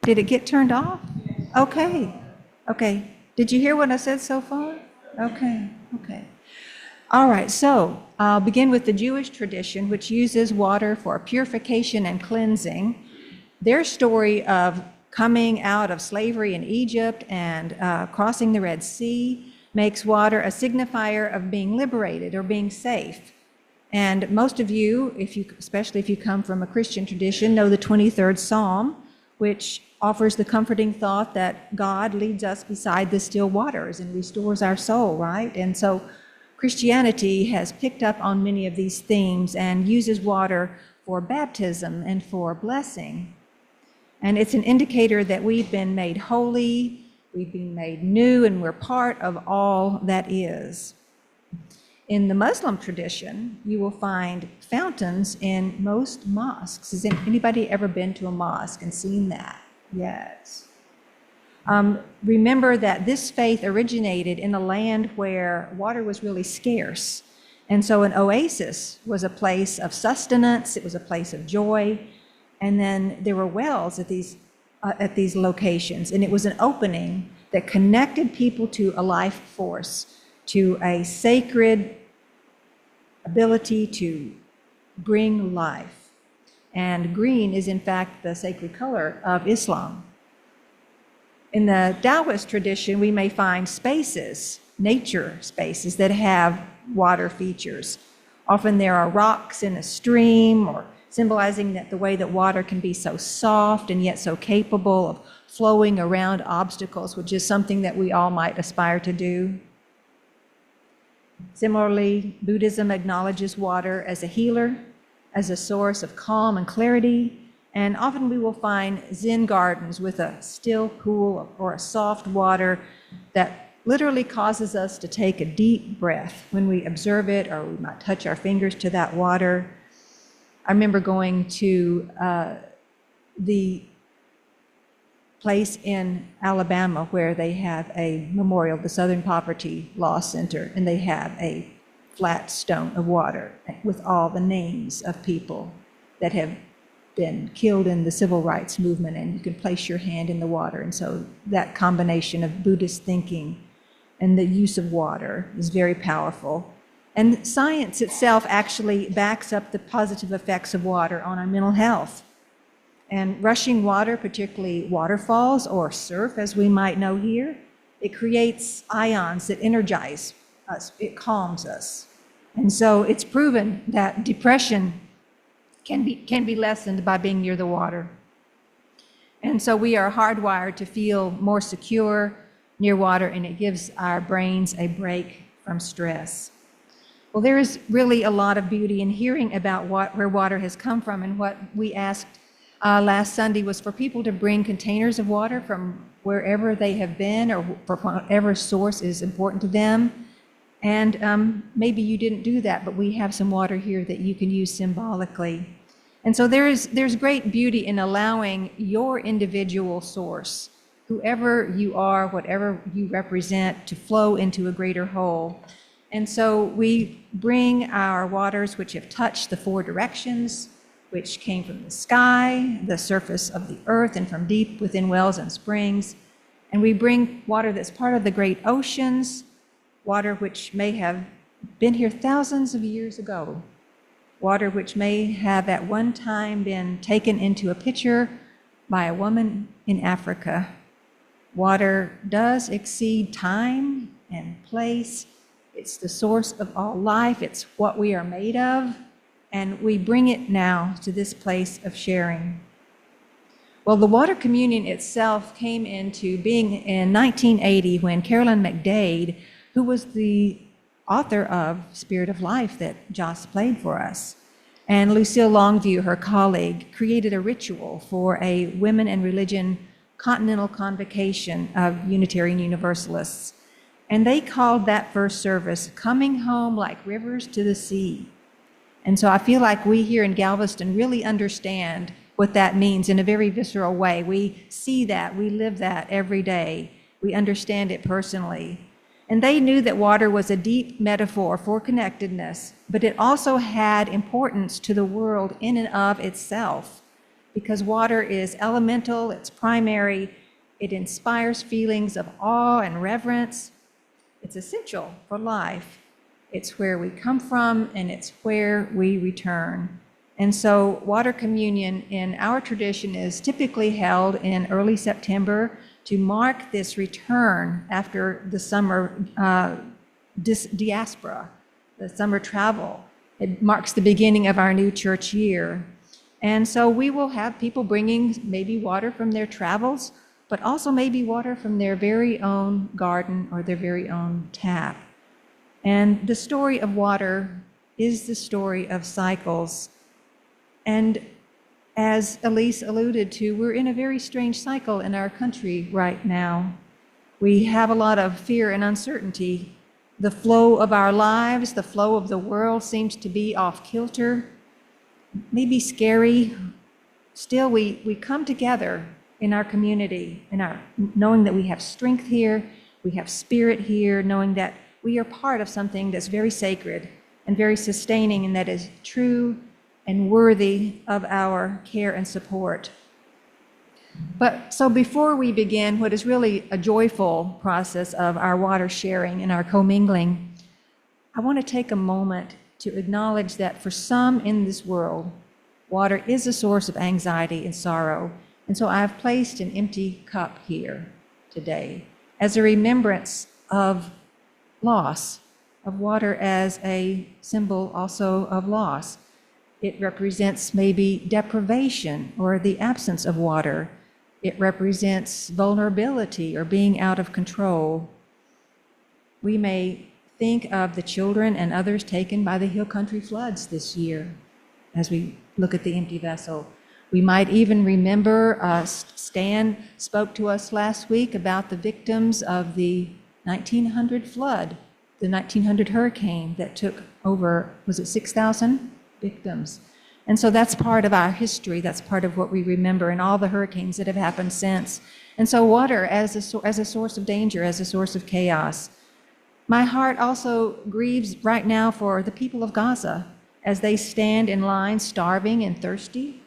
Did it get turned off? Okay. Okay. Did you hear what I said so far? Okay. Okay. All right. So I'll begin with the Jewish tradition, which uses water for purification and cleansing. Their story of coming out of slavery in Egypt and crossing the Red Sea makes water a signifier of being liberated or being safe. And most of you, especially if you come from a Christian tradition, know the 23rd Psalm, which offers the comforting thought that God leads us beside the still waters and restores our soul, right? And so Christianity has picked up on many of these themes and uses water for baptism and for blessing. And it's an indicator that we've been made holy, we've been made new, and we're part of all that is. In the Muslim tradition, you will find fountains in most mosques. Has anybody ever been to a mosque and seen that? Yes. Remember that this faith originated in a land where water was really scarce. And so an oasis was a place of sustenance, it was a place of joy. And then there were wells at these locations, and it was an opening that connected people to a life force, to a sacred ability to bring life. And green is in fact the sacred color of Islam. In the Taoist tradition, we may find spaces, nature spaces, that have water features. Often there are rocks in a stream, or symbolizing that the way that water can be so soft and yet so capable of flowing around obstacles, which is something that we all might aspire to do. Similarly, Buddhism acknowledges water as a healer, as a source of calm and clarity, and often we will find Zen gardens with a still pool or a soft water that literally causes us to take a deep breath when we observe it, or we might touch our fingers to that water. I remember going to the place in Alabama where they have a memorial, the Southern Poverty Law Center, and they have a flat stone of water with all the names of people that have been killed in the civil rights movement, and you can place your hand in the water. And so that combination of Buddhist thinking and the use of water is very powerful. And science itself actually backs up the positive effects of water on our mental health. And rushing water, particularly waterfalls or surf, as we might know here, it creates ions that energize us, it calms us. And so it's proven that depression can be lessened by being near the water. And so we are hardwired to feel more secure near water, and it gives our brains a break from stress. Well, there is really a lot of beauty in hearing about where water has come from, and what we asked last Sunday was for people to bring containers of water from wherever they have been or from whatever source is important to them. And maybe you didn't do that, but we have some water here that you can use symbolically. And so there's great beauty in allowing your individual source, whoever you are, whatever you represent, to flow into a greater whole. And so we bring our waters which have touched the four directions, which came from the sky, the surface of the earth, and from deep within wells and springs. And we bring water that's part of the great oceans, water which may have been here thousands of years ago, water which may have at one time been taken into a pitcher by a woman in Africa. Water does exceed time and place. It's the source of all life. It's what we are made of. And we bring it now to this place of sharing. Well, the water communion itself came into being in 1980 when Carolyn McDade, who was the author of Spirit of Life that Joss played for us, and Lucille Longview, her colleague, created a ritual for a women and religion continental convocation of Unitarian Universalists. And they called that first service "Coming Home Like Rivers to the Sea." And so I feel like we here in Galveston really understand what that means in a very visceral way. We see that, we live that every day. We understand it personally. And they knew that water was a deep metaphor for connectedness, but it also had importance to the world in and of itself, because water is elemental, it's primary, it inspires feelings of awe and reverence. It's essential for life. It's where we come from, and it's where we return. And so water communion in our tradition is typically held in early September to mark this return after the summer diaspora, the summer travel. It marks the beginning of our new church year. And so we will have people bringing maybe water from their travels, but also maybe water from their very own garden or their very own tap. And the story of water is the story of cycles. And as Elise alluded to, we're in a very strange cycle in our country right now. We have a lot of fear and uncertainty. The flow of our lives, the flow of the world seems to be off kilter, maybe scary. Still, we come together in our community, knowing that we have strength here, we have spirit here, knowing that we are part of something that's very sacred and very sustaining, and that is true and worthy of our care and support. But so before we begin what is really a joyful process of our water sharing and our commingling, I want to take a moment to acknowledge that for some in this world, water is a source of anxiety and sorrow. And so I've placed an empty cup here today as a remembrance of loss, of water as a symbol also of loss. It represents maybe deprivation or the absence of water. It represents vulnerability or being out of control. We may think of the children and others taken by the Hill Country floods this year as we look at the empty vessel. We might even remember, Stan spoke to us last week about the victims of the 1900 flood, the 1900 hurricane that took over, was it 6,000 victims? And so that's part of our history. That's part of what we remember, and all the hurricanes that have happened since. And so water as a source of danger, as a source of chaos. My heart also grieves right now for the people of Gaza as they stand in line starving and thirsty,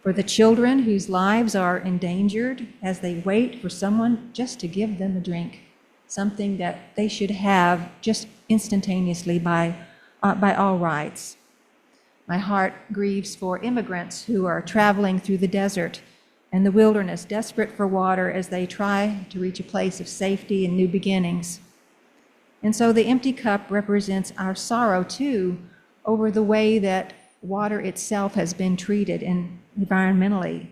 for the children whose lives are endangered as they wait for someone just to give them a drink, something that they should have just instantaneously by all rights. My heart grieves for immigrants who are traveling through the desert and the wilderness, desperate for water as they try to reach a place of safety and new beginnings. And so the empty cup represents our sorrow, too, over the way that water itself has been treated environmentally,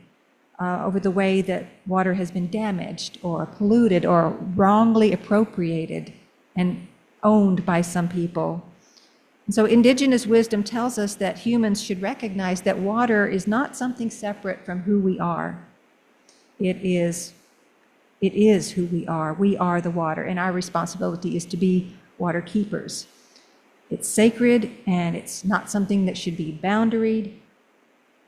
over the way that water has been damaged or polluted or wrongly appropriated and owned by some people. And so indigenous wisdom tells us that humans should recognize that water is not something separate from who we are. It is who we are. We are the water, and our responsibility is to be water keepers. It's sacred, and it's not something that should be boundaried.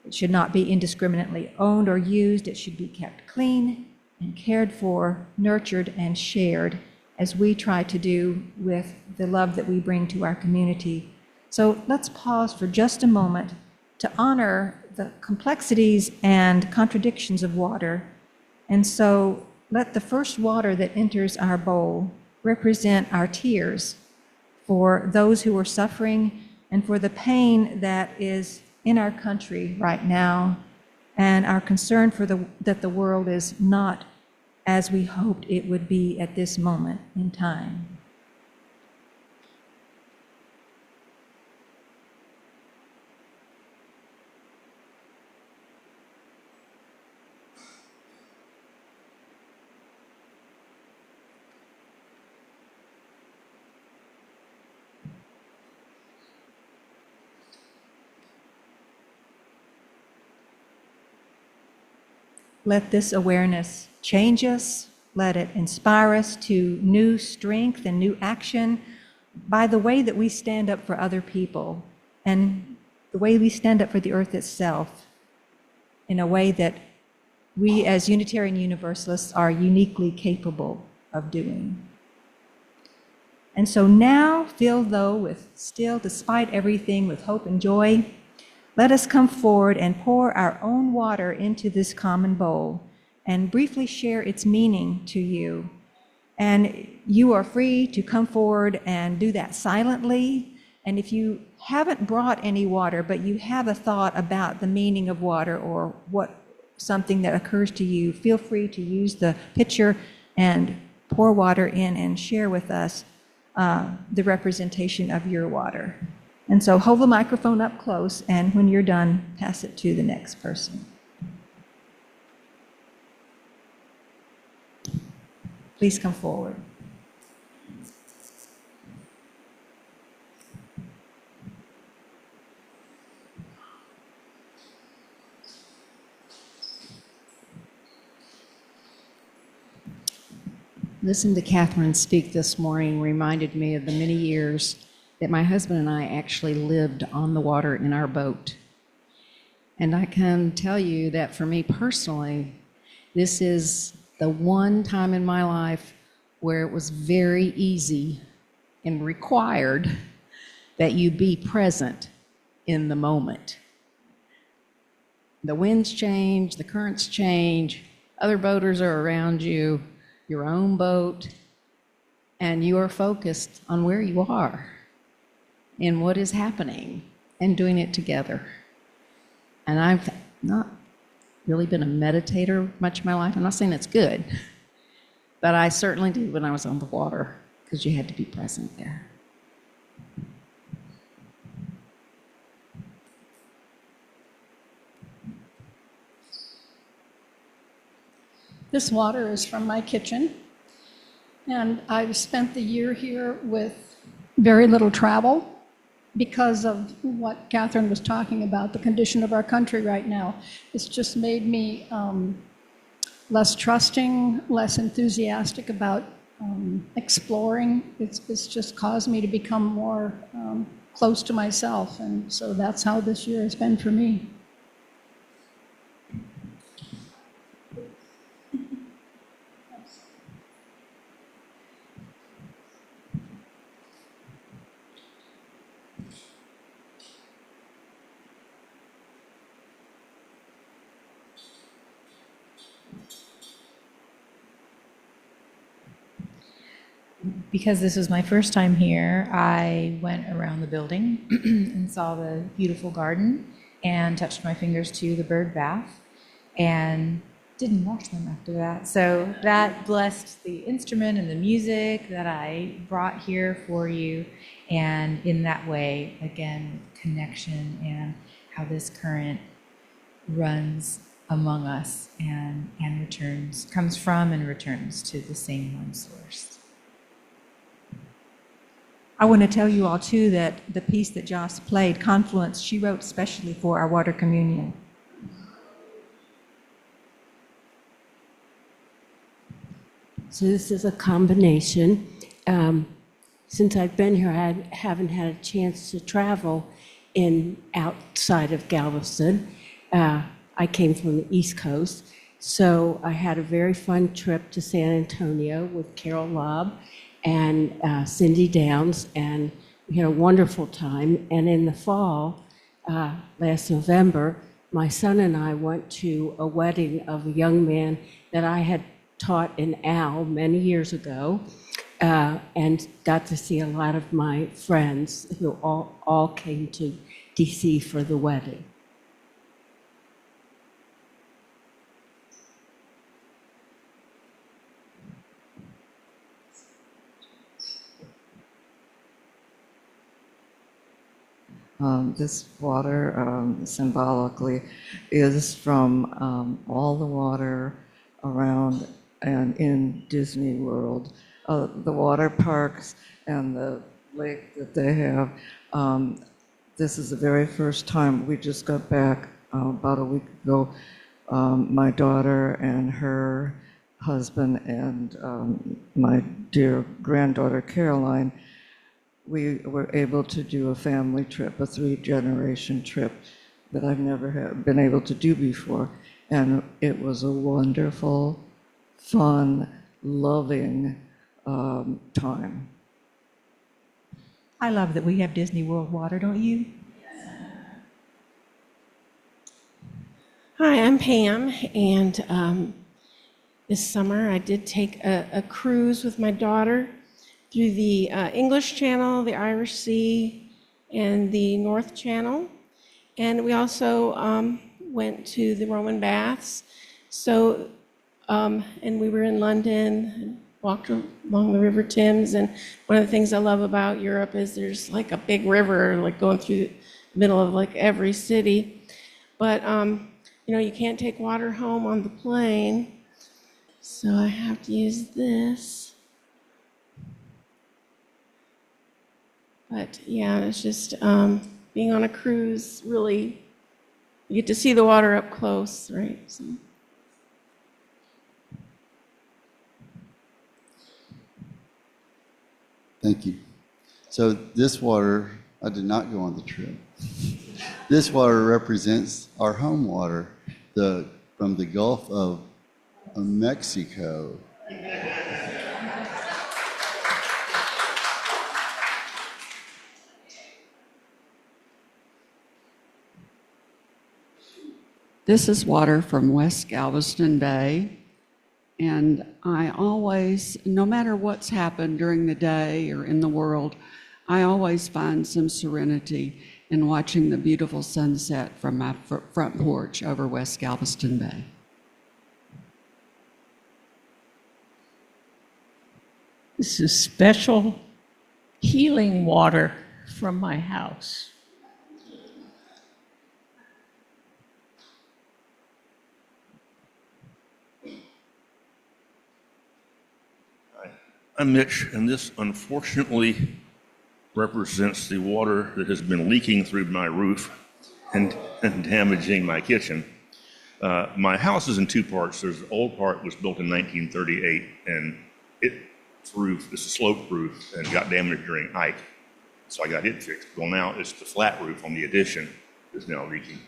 It should not be indiscriminately owned or used. It should be kept clean and cared for, nurtured, and shared, as we try to do with the love that we bring to our community. So let's pause for just a moment to honor the complexities and contradictions of water. And so let the first water that enters our bowl represent our tears for those who are suffering and for the pain that is in our country right now, and our concern for that the world is not as we hoped it would be at this moment in time. Let this awareness change us. Let it inspire us to new strength and new action by the way that we stand up for other people and the way we stand up for the earth itself in a way that we as Unitarian Universalists are uniquely capable of doing. And so now, filled though with still, despite everything, with hope and joy, let us come forward and pour our own water into this common bowl and briefly share its meaning to you. And you are free to come forward and do that silently. And if you haven't brought any water, but you have a thought about the meaning of water or something that occurs to you, feel free to use the pitcher and pour water in and share with us the representation of your water. And so hold the microphone up close, and when you're done, pass it to the next person. Please come forward. Listening to Catherine speak this morning reminded me of the many years that my husband and I actually lived on the water in our boat. And I can tell you that for me personally, this is the one time in my life where it was very easy and required that you be present in the moment. The winds change, the currents change, other boaters are around you, your own boat, and you are focused on where you are and what is happening and doing it together. And I've not really been a meditator much in my life. I'm not saying it's good, but I certainly did when I was on the water because you had to be present there. This water is from my kitchen, and I've spent the year here with very little travel because of what Catherine was talking about, the condition of our country right now. It's just made me less trusting, less enthusiastic about exploring. It's just caused me to become more close to myself, and so that's how this year has been for me. Because this was my first time here, I went around the building and saw the beautiful garden and touched my fingers to the bird bath and didn't wash them after that. So that blessed the instrument and the music that I brought here for you. And in that way, again, connection and how this current runs among us and comes from and returns to the same one source. I want to tell you all, too, that the piece that Joss played, Confluence, she wrote specially for our water communion. So this is a combination. Since I've been here, I haven't had a chance to travel outside of Galveston. I came from the East Coast, so I had a very fun trip to San Antonio with Carol Lobb and Cindy Downs, and we had a wonderful time. And in the fall, last November, my son and I went to a wedding of a young man that I had taught in Al many years ago, and got to see a lot of my friends who all came to DC for the wedding. This water symbolically is from all the water around and in Disney World. The water parks and the lake that they have. This is the very first time. We just got back about a week ago. My daughter and her husband and my dear granddaughter Caroline, we were able to do a family trip, a 3-generation trip that I've never been able to do before. And it was a wonderful, fun, loving time. I love that we have Disney World water, don't you? Hi, I'm Pam, and this summer I did take a cruise with my daughter through the English Channel, the Irish Sea, and the North Channel. And we also went to the Roman Baths. So, and we were in London, and walked along the River Thames. And one of the things I love about Europe is there's like a big river, like going through the middle of like every city. But you know, you can't take water home on the plane, so I have to use this. But yeah, it's just being on a cruise, really, you get to see the water up close, right? So. Thank you. So this water, I did not go on the trip. This water represents our home water, from the Gulf of Mexico. This is water from West Galveston Bay, and I always, no matter what's happened during the day or in the world, I always find some serenity in watching the beautiful sunset from my front porch over West Galveston Bay. This is special healing water from my house. I'm Mitch, and this unfortunately represents the water that has been leaking through my roof and damaging my kitchen. My house is in two parts. There's the old part was built in 1938, and its roof is a sloped roof and got damaged during Ike. So I got it fixed. Well, now it's the flat roof on the addition is now leaking,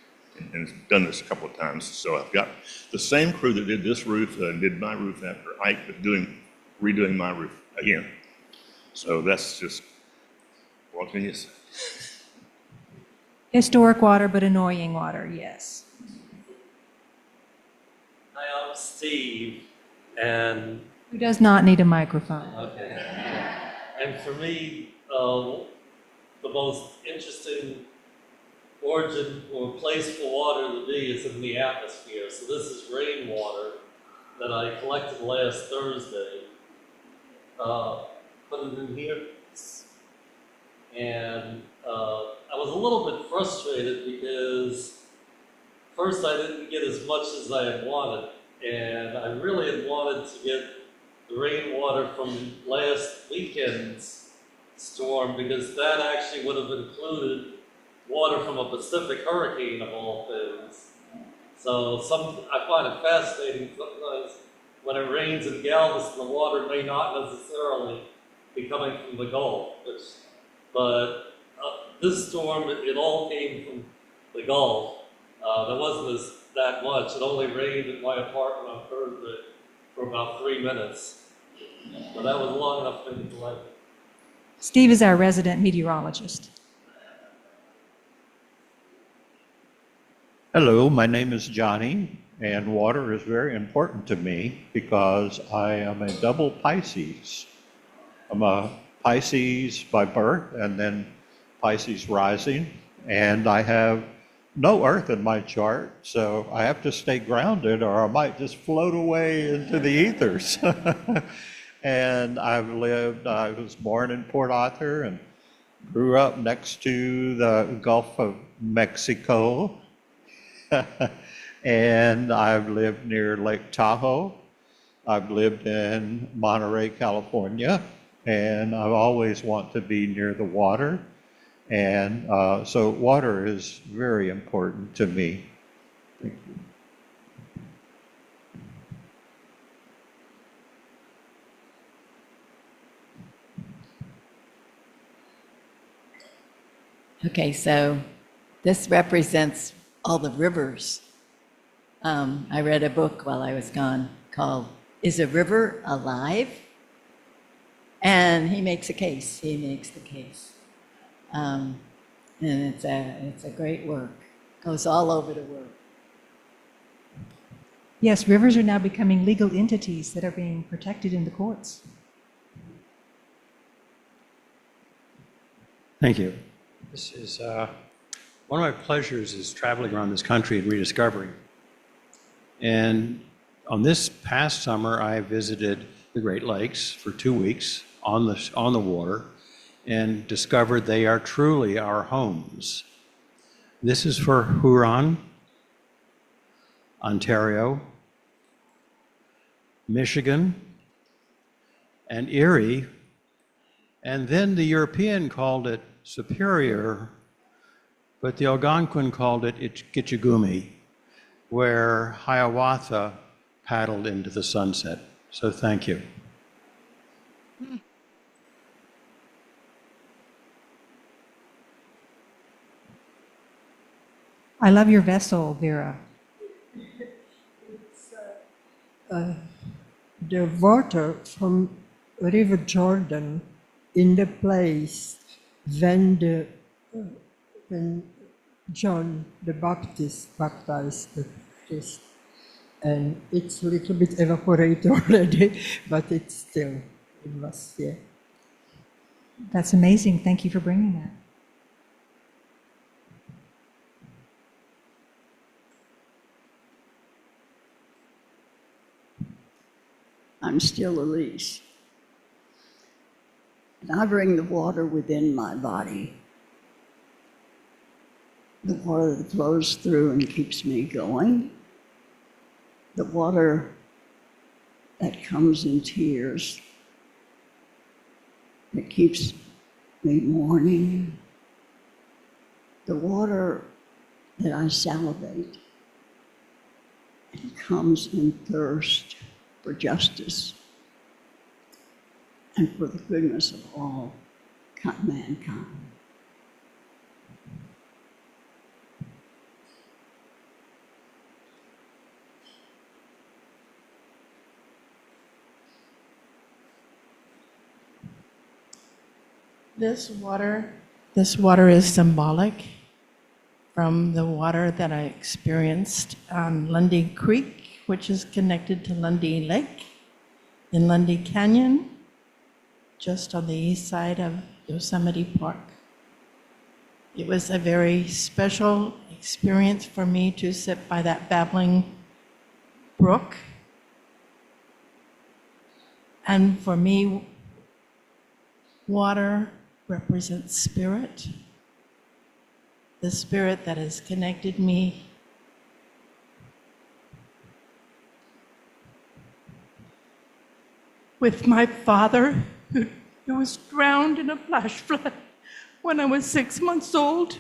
and it's done this a couple of times. So I've got the same crew that did this roof and did my roof after Ike, but redoing my roof again. So that's just, what can you say? Historic water, but annoying water, yes. Hi, I'm Steve, and Who does not need a microphone? okay. And for me, the most interesting origin or place for water to be is in the atmosphere. So this is rainwater that I collected last Thursday. Put it in here, and I was a little bit frustrated because first I didn't get as much as I had wanted, and I really had wanted to get the rainwater from last weekend's storm because that actually would have included water from a Pacific hurricane of all things. So I find it fascinating sometimes when it rains in Galveston, the water may not necessarily be coming from the Gulf. But this storm, it all came from the Gulf. There wasn't that much. It only rained in my apartment on Thursday for about 3 minutes. But that was long enough for me to like it. Steve is our resident meteorologist. Hello, my name is Johnny, and water is very important to me because I am a double Pisces. I'm a Pisces by birth and then Pisces rising, and I have no earth in my chart, so I have to stay grounded or I might just float away into the ethers. And I was born in Port Arthur and grew up next to the Gulf of Mexico. And I've lived near Lake Tahoe. I've lived in Monterey, California, and I've always wanted to be near the water. And so water is very important to me. Thank you. Okay, so this represents all the rivers. I read a book while I was gone called Is a River Alive? And he makes a case. He makes the case. And it's a great work. Goes all over the world. Yes, rivers are now becoming legal entities that are being protected in the courts. Thank you. This is one of my pleasures is traveling around this country and rediscovering. And on this past summer, I visited the Great Lakes for 2 weeks on the water and discovered they are truly our homes. This is for Huron, Ontario, Michigan, and Erie. And then the European called it Superior, but the Algonquin called it Gitchagumi, where Hiawatha paddled into the sunset. So thank you. I love your vessel, Vera. The water from River Jordan in the place when John the Baptist baptized the Christ. And it's a little bit evaporated already, but it's still, it was here. That's amazing. Thank you for bringing that. I'm still Elise. And I bring the water within my body. The water that flows through and keeps me going. The water that comes in tears, that keeps me mourning. The water that I salivate and comes in thirst for justice and for the goodness of all mankind. This water is symbolic from the water that I experienced on Lundy Creek, which is connected to Lundy Lake in Lundy Canyon, just on the east side of Yosemite Park. It was a very special experience for me to sit by that babbling brook. And for me, water represents spirit, the spirit that has connected me with my father, who was drowned in a flash flood when I was 6 months old.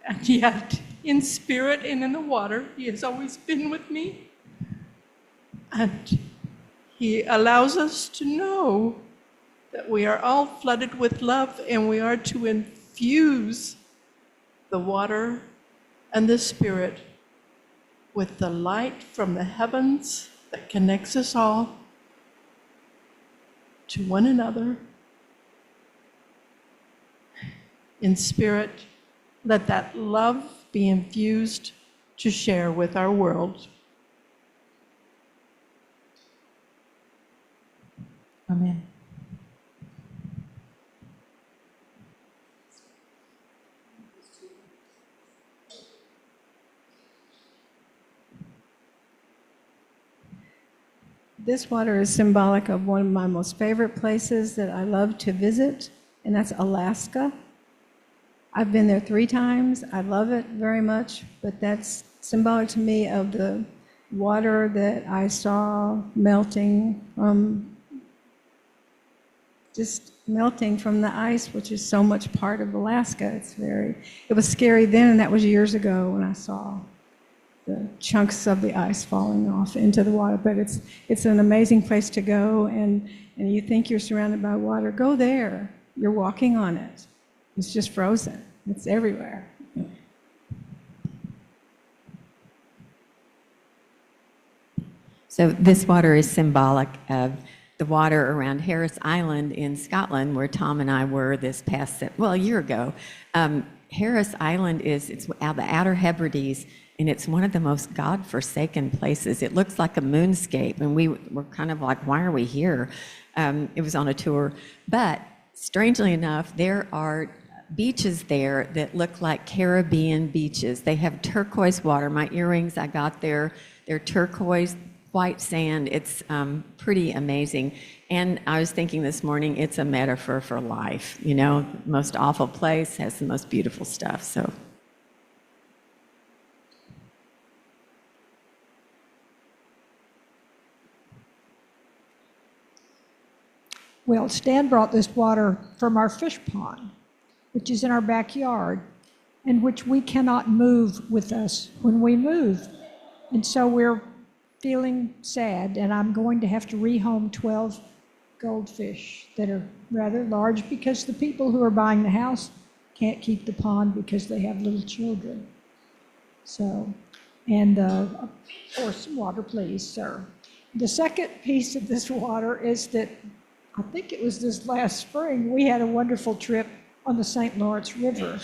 And yet, in spirit and in the water, he has always been with me. And he allows us to know that we are all flooded with love, and we are to infuse the water and the spirit with the light from the heavens that connects us all to one another. In spirit, let that love be infused to share with our world. Amen. This water is symbolic of one of my most favorite places that I love to visit, and that's Alaska. I've been there 3 times. I love it very much, but that's symbolic to me of the water that I saw melting from the ice, which is so much part of Alaska. It was scary then, and that was years ago when I saw the chunks of the ice falling off into the water. But it's an amazing place to go, and you think you're surrounded by water. Go there. You're walking on it. It's just frozen. It's everywhere. So this water is symbolic of the water around Harris Island in Scotland, where Tom and I were this past, a year ago. Harris Island it's the Outer Hebrides, and it's one of the most God-forsaken places. It looks like a moonscape, and we were kind of like, why are we here? It was on a tour. But strangely enough, there are beaches there that look like Caribbean beaches. They have turquoise water. My earrings I got there, they're turquoise, white sand. It's pretty amazing. And I was thinking this morning, it's a metaphor for life. You know, the most awful place has the most beautiful stuff. So. Well, Stan brought this water from our fish pond, which is in our backyard, and which we cannot move with us when we move. And so we're feeling sad, and I'm going to have to rehome 12 goldfish that are rather large because the people who are buying the house can't keep the pond because they have little children. So, and of course, water, please, sir. The second piece of this water is that I think it was this last spring, we had a wonderful trip on the St. Lawrence River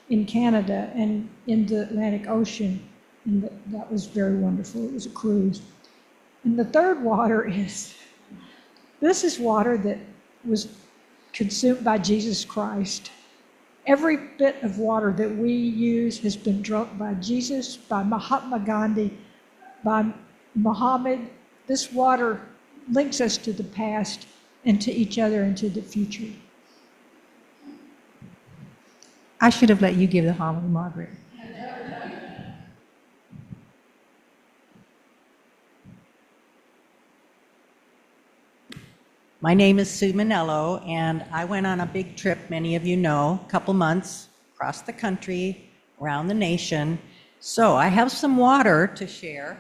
in Canada and in the Atlantic Ocean, and that was very wonderful. It was a cruise. And the third water is, this is water that was consumed by Jesus Christ. Every bit of water that we use has been drunk by Jesus, by Mahatma Gandhi, by Muhammad. This water links us to the past and to each other and to the future. I should have let you give the homily, Margaret. My name is Sue Manello, and I went on a big trip, many of you know, a couple months across the country, around the nation. So I have some water to share.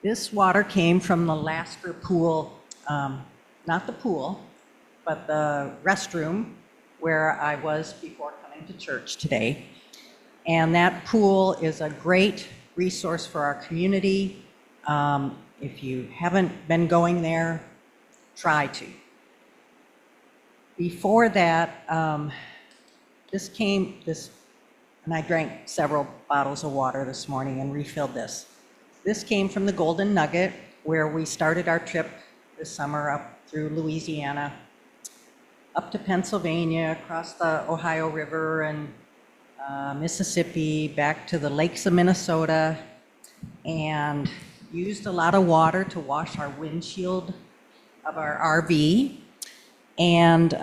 This water came from the Lasker pool, not the pool, but the restroom where I was before coming to church today. And that pool is a great resource for our community. If you haven't been going there, try to. Before that, and I drank several bottles of water this morning and refilled this. This came from the Golden Nugget, where we started our trip this summer up through Louisiana, up to Pennsylvania, across the Ohio River and Mississippi, back to the lakes of Minnesota, and used a lot of water to wash our windshield of our RV, and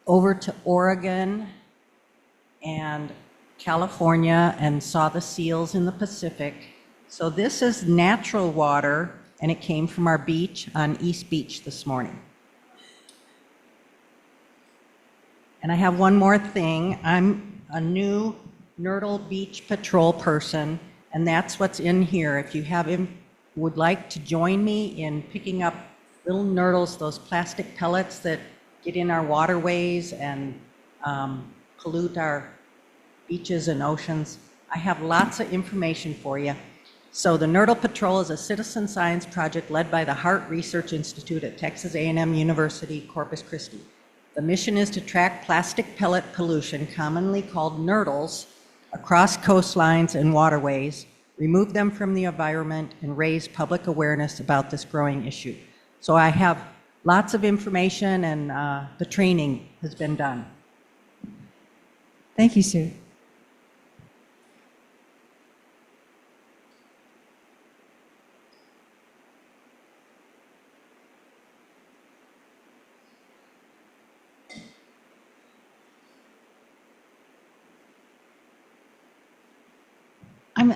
over to Oregon and California and saw the seals in the Pacific. So this is natural water, and it came from our beach on East Beach this morning. And I have one more thing. I'm a new Nurdle Beach Patrol person, and that's what's in here. If you would like to join me in picking up little nurdles, those plastic pellets that get in our waterways and pollute our beaches and oceans, I have lots of information for you. So the Nurdle Patrol is a citizen science project led by the Hart Research Institute at Texas A&M University, Corpus Christi. The mission is to track plastic pellet pollution, commonly called nurdles, across coastlines and waterways, remove them from the environment, and raise public awareness about this growing issue. So I have lots of information, and the training has been done. Thank you, Sue.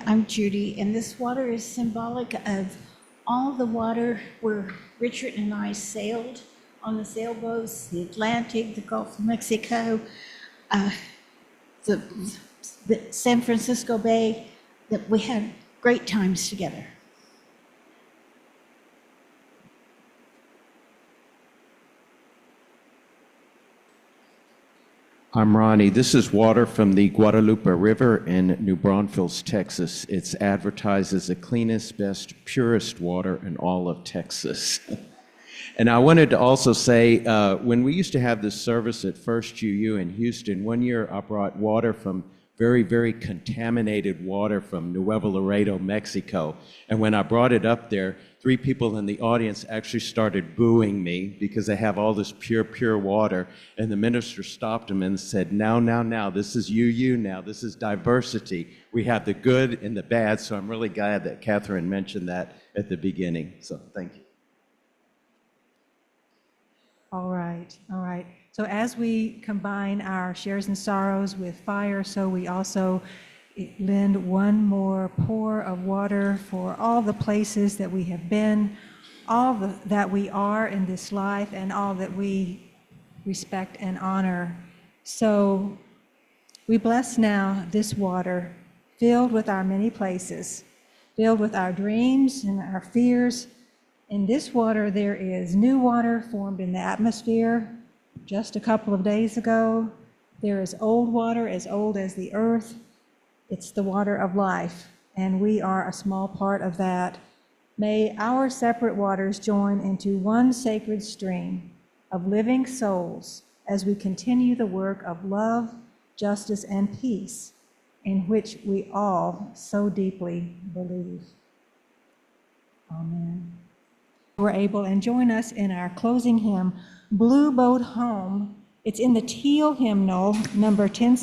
I'm Judy, and this water is symbolic of all the water where Richard and I sailed on the sailboats, the Atlantic, the Gulf of Mexico, the San Francisco Bay, that we had great times together. I'm Ronnie. This is water from the Guadalupe River in New Braunfels, Texas. It's advertised as the cleanest, best, purest water in all of Texas. And I wanted to also say, when we used to have this service at First UU in Houston, one year I brought water from very, very contaminated water from Nuevo Laredo, Mexico. And when I brought it up there, 3 people in the audience actually started booing me because they have all this pure, pure water. And the minister stopped them and said, now, this is UU now. This is diversity. We have the good and the bad. So I'm really glad that Catherine mentioned that at the beginning. So thank you. All right, all right. So as we combine our shares and sorrows with fire, so we also lend one more pour of water for all the places that we have been, that we are in this life, and all that we respect and honor. So we bless now this water filled with our many places, filled with our dreams and our fears. In this water, there is new water formed in the atmosphere just a couple of days ago. There is old water as old as the earth. It's the water of life, and we are a small part of that. May our separate waters join into one sacred stream of living souls as we continue the work of love, justice, and peace in which we all so deeply believe. Amen. We're able, and join us in our closing hymn, Blue Boat Home. It's in the teal hymnal, number 10.